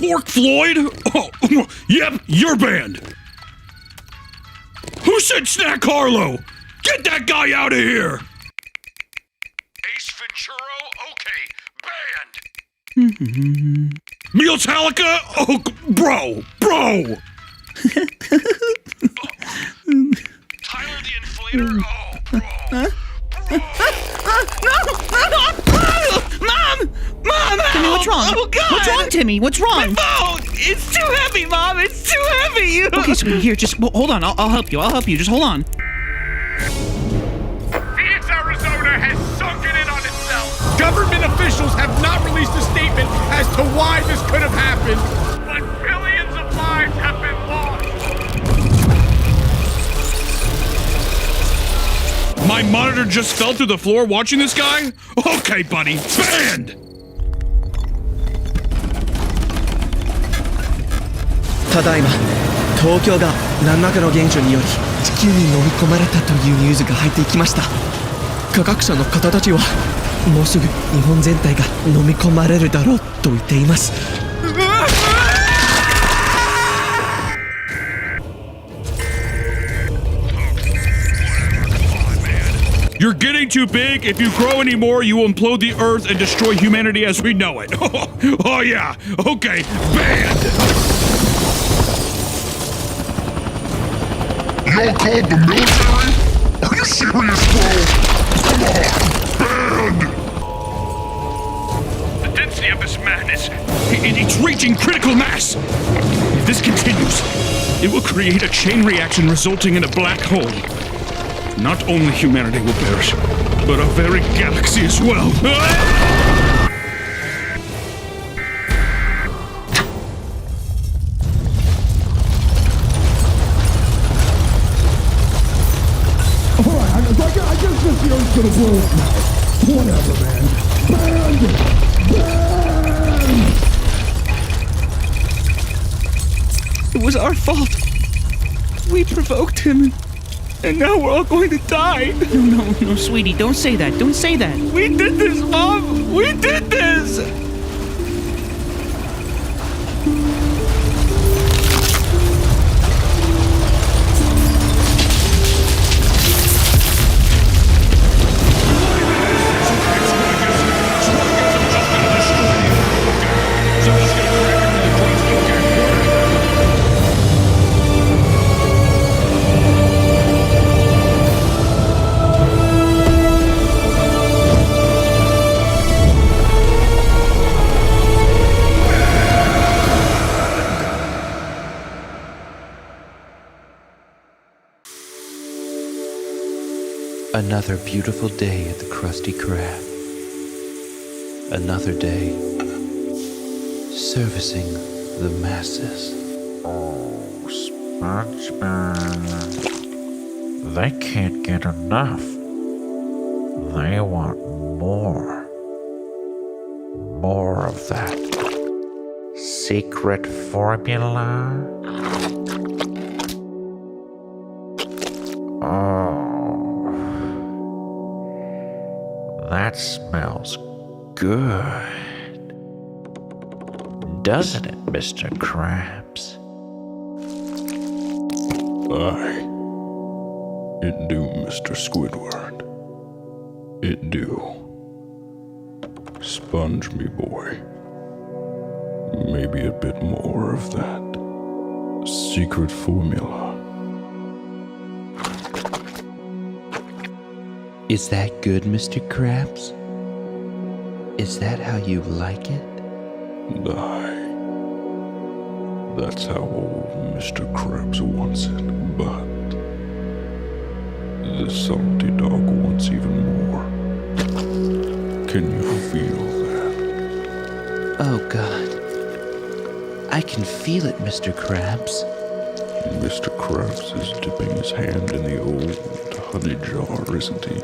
Pork Floyd? Oh, yep, you're banned. Who said Snack Harlow? Get that guy out of here! Ace Venturo? Okay, banned. Mealtalica? Oh, bro! Tyler the Inflator? Oh, bro. Mom! Timmy, what's wrong? Oh, God! What's wrong, Timmy? What's wrong? My phone! It's too heavy, Mom! It's too heavy! Okay, sweetie, here, just hold on. I'll help you. Just hold on. Phoenix, Arizona has sunken in on itself. Government officials have not released a statement as to why this could have happened. But billions of lives have been lost. My monitor just fell through the floor watching this guy? Okay, buddy, banned! ただいま東京が何らかの現象により地球に飲み込まれたというニュースが入ってきました。科学者の方たちはもうすぐ日本全体が飲み込まれるだろうと言っています。 You're getting too big. If you grow anymore, you will implode the Earth and destroy humanity as we know it. Oh yeah, okay, banned! Y'all called the military? Are you serious, bro? Come on, banned! The density of this madness, it's reaching critical mass. If this continues, it will create a chain reaction resulting in a black hole. Not only humanity will perish, but a very galaxy as well. I guess this year's gonna blow up now. Whatever, man. Banned! It was our fault. We provoked him. And now we're all going to die. No, sweetie, don't say that. Don't say that. We did this, Mom! We did this! Another beautiful day at the Krusty Krab. Another day servicing the masses. Oh, SpongeBob. They can't get enough. They want more. More of that secret formula. Oh. That smells good. Doesn't it, Mr. Krabs? Aye. It do, Mr. Squidward. It do. Sponge me, boy. Maybe a bit more of that secret formula. Is that good, Mr. Krabs? Is that how you like it? Aye. That's how old Mr. Krabs wants it, but the salty dog wants even more. Can you feel that? Oh, God. I can feel it, Mr. Krabs. Mr. Krabs is dipping his hand in the old honey jar, isn't he?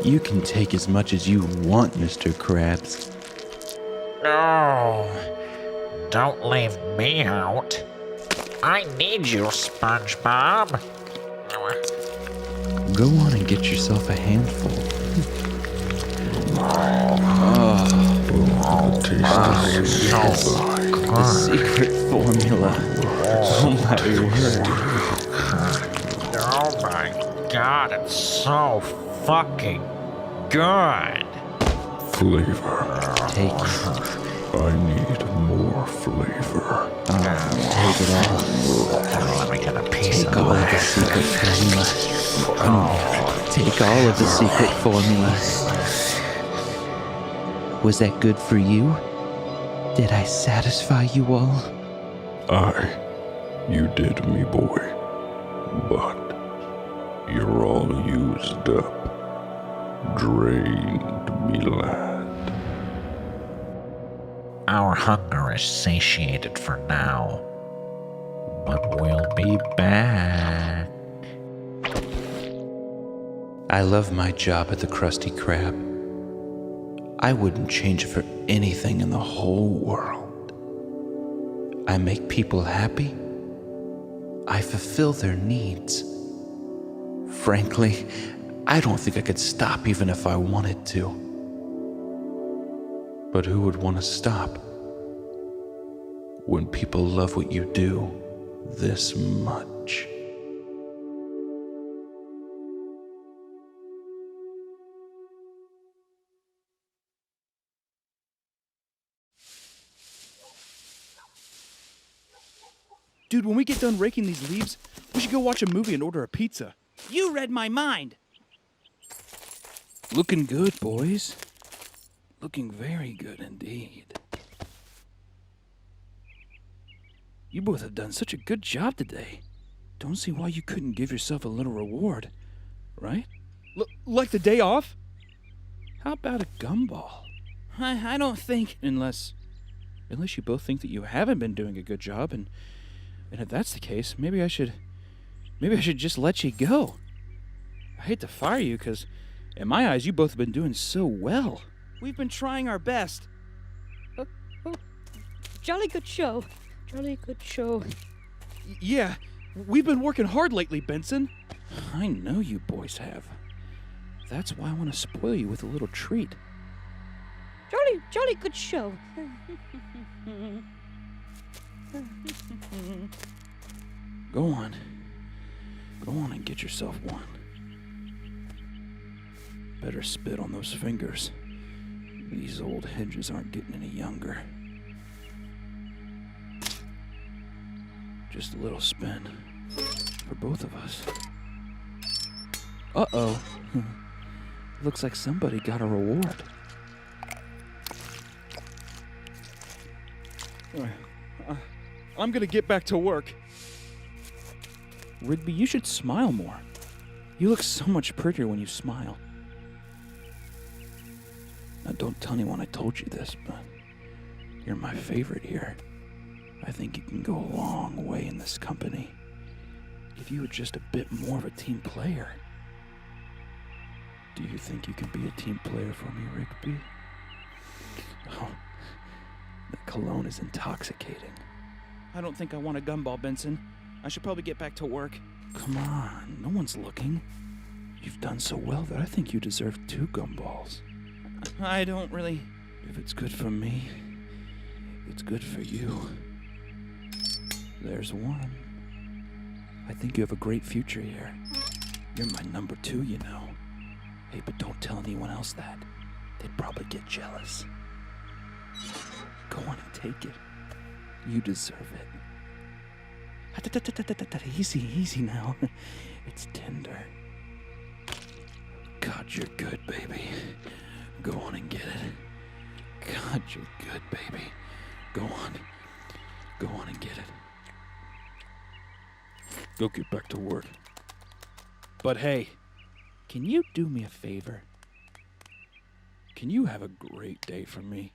You can take as much as you want, Mr. Krabs. No, don't leave me out. I need you, SpongeBob. Go on and get yourself a handful. The taste is So The secret formula. Oh my word. Oh my god, it's so fucking good. Flavor. Take it. I need more flavor. Take it all. Let me get a piece Take of all of that. the secret formula. Take all of the secret formula. Was that good for you? Did I satisfy you all? You did, me boy. But you're all used up. Drained, me lad. Our hunger is satiated for now, but we'll be back. I love my job at the Krusty Krab. I wouldn't change it for anything in the whole world. I make people happy. I fulfill their needs. Frankly, I don't think I could stop even if I wanted to. But who would want to stop when people love what you do this much? Dude, when we get done raking these leaves, we should go watch a movie and order a pizza. You read my mind. Looking good, boys. Looking very good indeed. You both have done such a good job today. Don't see why you couldn't give yourself a little reward, right? Like the day off? How about a gumball? I don't think. Unless you both think that you haven't been doing a good job, and if that's the case, maybe I should just let you go. I hate to fire you, because in my eyes, you both have been doing so well. We've been trying our best. Jolly good show. Jolly good show. Yeah, we've been working hard lately, Benson. I know you boys have. That's why I want to spoil you with a little treat. Jolly good show. Go on. Go on and get yourself one. Better spit on those fingers. These old hinges aren't getting any younger. Just a little spin. For both of us. Uh-oh. Looks like somebody got a reward. I'm gonna get back to work. Rigby, you should smile more. You look so much prettier when you smile. Now, don't tell anyone I told you this, but you're my favorite here. I think you can go a long way in this company if you were just a bit more of a team player. Do you think you can be a team player for me, Rigby? Oh, that cologne is intoxicating. I don't think I want a gumball, Benson. I should probably get back to work. Come on, no one's looking. You've done so well that I think you deserve 2 gumballs. I don't really. If it's good for me, it's good for you. There's one. I think you have a great future here. You're my number 2, you know. Hey, but don't tell anyone else that. They'd probably get jealous. Go on and take it. You deserve it. Easy now. It's tender. God, you're good, baby. Go on and get it. God, you're good, baby. Go on. Go on and get it. Go get back to work. But hey, can you do me a favor? Can you have a great day for me?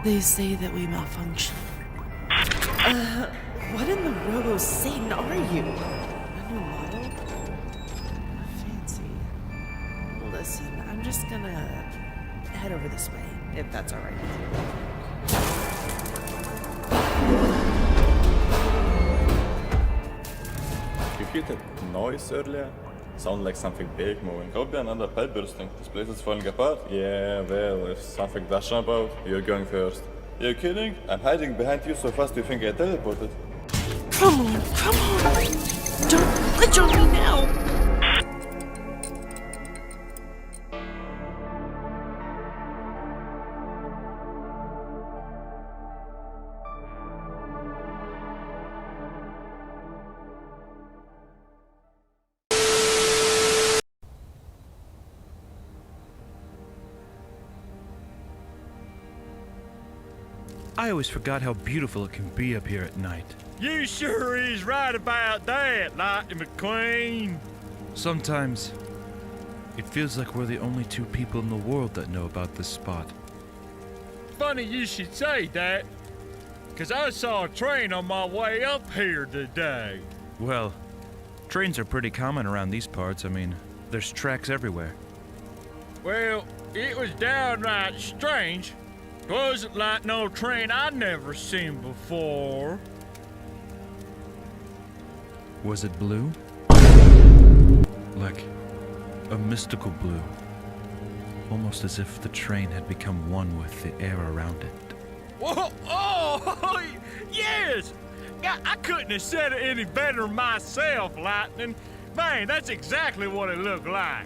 They say that we malfunction. What in the rose Satan are you? A new model? Fancy. Listen, I'm just gonna head over this way, if that's alright with you. hit a noise earlier? Sound like something big moving. Could be another pipe bursting. This place is falling apart. Yeah, well, if something does jump out, you're going first. You're kidding? I'm hiding behind you so fast you think I teleported. Come on, come on! Don't glitch on me now! I always forgot how beautiful it can be up here at night. You sure is right about that, Lightning McQueen. Sometimes, it feels like we're the only two people in the world that know about this spot. Funny you should say that, 'cause I saw a train on my way up here today. Well, trains are pretty common around these parts. I mean, there's tracks everywhere. Well, it was downright strange. It wasn't like no train I'd never seen before. Was it blue? Like a mystical blue. Almost as if the train had become one with the air around it. Whoa, oh, yes! I couldn't have said it any better myself, Lightning. Man, that's exactly what it looked like.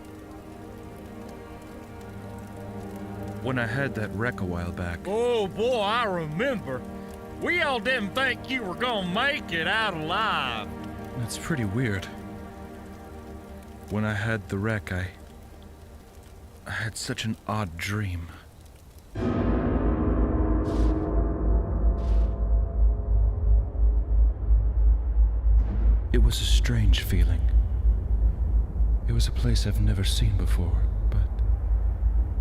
When I had that wreck a while back. Oh boy, I remember. We all didn't think you were gonna make it out alive. That's pretty weird. When I had the wreck, I had such an odd dream. It was a strange feeling. It was a place I've never seen before, but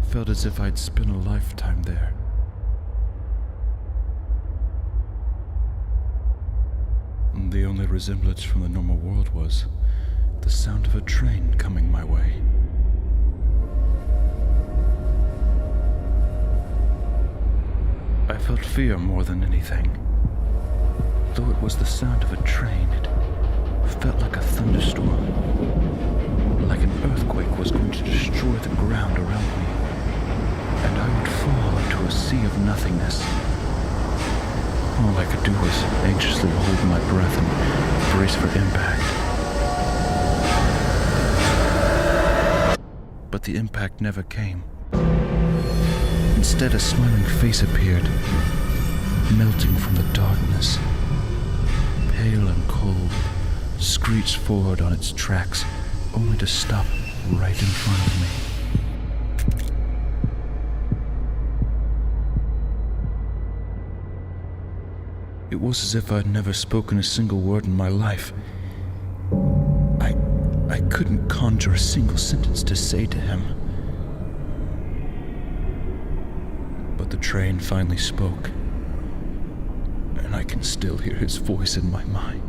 felt as if I'd spent a lifetime there. The only resemblance from the normal world was the sound of a train coming my way. I felt fear more than anything. Though it was the sound of a train, it felt like a thunderstorm. Like an earthquake was going to destroy the ground around me, and I would fall into a sea of nothingness. All I could do was anxiously hold my breath and brace for impact. But the impact never came. Instead, a smiling face appeared, melting from the darkness. Pale and cold, screeched forward on its tracks, only to stop right in front of me. It was as if I'd never spoken a single word in my life. I couldn't conjure a single sentence to say to him. But the train finally spoke, and I can still hear his voice in my mind.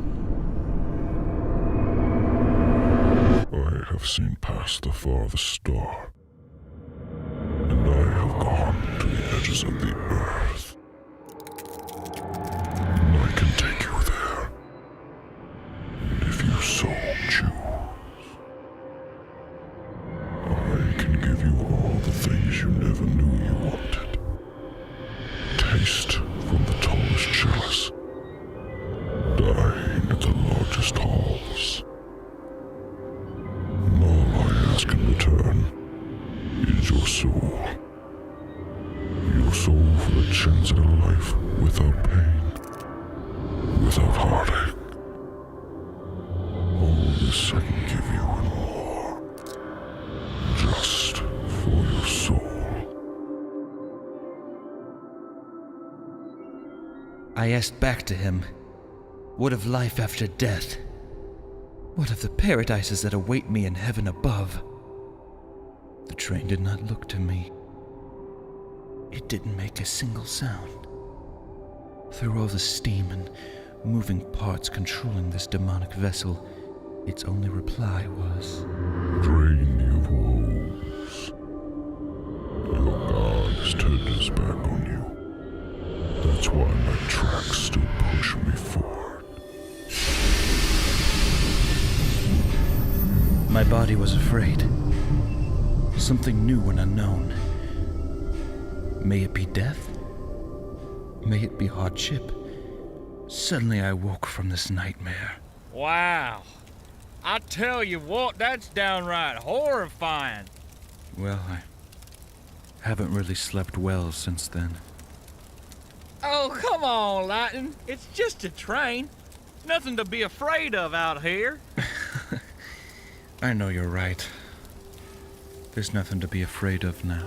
I have seen past the farthest star, and I have gone to the edges of the earth. And I can take you there, if you so choose. I can give you all the things you never knew you wanted. Taste from the tallest chalice, dine at the largest halls. And all I ask in return is your soul. Your soul for the chance at a life without pain, without heartache. All this I can give you and more, just for your soul. I asked back to him, what of life after death? What of the paradises that await me in heaven above? The train did not look to me. It didn't make a single sound. Through all the steam and moving parts controlling this demonic vessel, its only reply was, Drain of woes. Your God has turned his back on you. That's why my tracks still push me forward. My body was afraid. Something new and unknown. May it be death? May it be hardship? Suddenly I woke from this nightmare. Wow. I tell you what, that's downright horrifying. Well, I haven't really slept well since then. Oh, come on, Lightning. It's just a train. Nothing to be afraid of out here. I know you're right. There's nothing to be afraid of now.